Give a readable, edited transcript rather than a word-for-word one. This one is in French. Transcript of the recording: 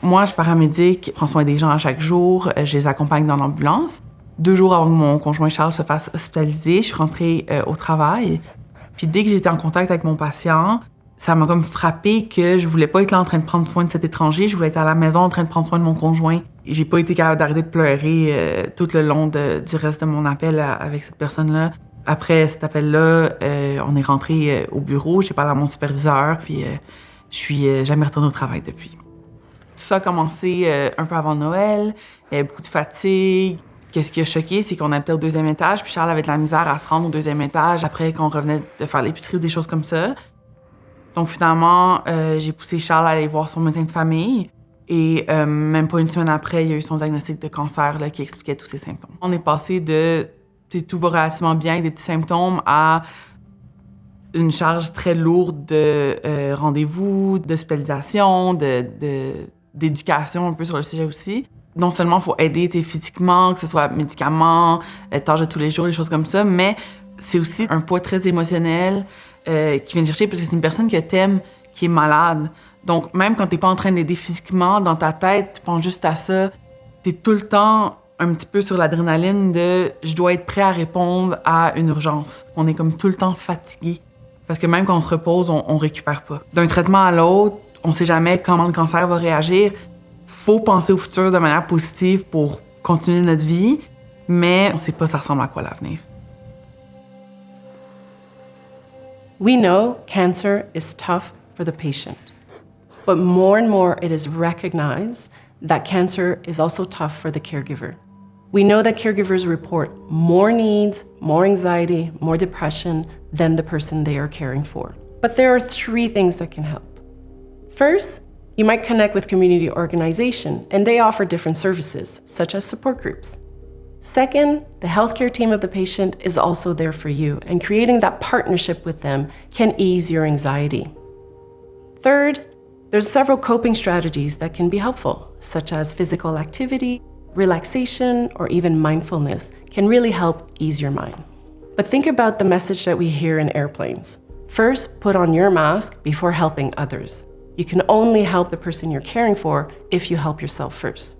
Moi, je suis paramédic, je prends soin des gens à chaque jour, je les accompagne dans l'ambulance. 2 jours avant que mon conjoint Charles se fasse hospitaliser, je suis rentrée au travail. Puis dès que j'étais en contact avec mon patient, ça m'a comme frappé que je voulais pas être là en train de prendre soin de cet étranger, je voulais être à la maison en train de prendre soin de mon conjoint. J'ai pas été capable d'arrêter de pleurer tout le long du reste de mon appel avec cette personne-là. Après cet appel-là, on est rentré au bureau, j'ai parlé à mon superviseur, puis je suis jamais retournée au travail depuis. Tout ça a commencé un peu avant Noël, il y avait beaucoup de fatigue. Qu'est-ce qui a choqué, c'est qu'on habitait au 2e étage, puis Charles avait de la misère à se rendre au 2e étage après qu'on revenait de faire l'épicerie ou des choses comme ça. Donc finalement, j'ai poussé Charles à aller voir son médecin de famille. Et même pas une semaine après, il y a eu son diagnostic de cancer là, qui expliquait tous ses symptômes. On est passé de tout va relativement bien, des petits symptômes, à une charge très lourde de rendez-vous, d'hospitalisation, d'éducation un peu sur le sujet aussi. Non seulement il faut aider physiquement, que ce soit médicaments, tâches de tous les jours, des choses comme ça, mais c'est aussi un poids très émotionnel qui vient te chercher parce que c'est une personne que t'aimes, qui est malade. Donc même quand t'es pas en train d'aider physiquement, dans ta tête, tu penses juste à ça. T'es tout le temps un petit peu sur l'adrénaline de « je dois être prêt à répondre à une urgence ». On est comme tout le temps fatigué parce que même quand on se repose, on récupère pas. D'un traitement à l'autre, on sait jamais comment le cancer va réagir. Faut penser au futur de manière positive pour continuer notre vie, mais on sait pas ça ressemble à quoi l'avenir. We know cancer is tough for the patient, but more and more it is recognized that cancer is also tough for the caregiver. We know that caregivers report more needs, more anxiety, more depression than the person they are caring for. But there are 3 things that can help. First, you might connect with community organization, and they offer different services, such as support groups. Second, the healthcare team of the patient is also there for you, and creating that partnership with them can ease your anxiety. Third, there's several coping strategies that can be helpful, such as physical activity, relaxation, or even mindfulness can really help ease your mind. But think about the message that we hear in airplanes. First, put on your mask before helping others. You can only help the person you're caring for if you help yourself first.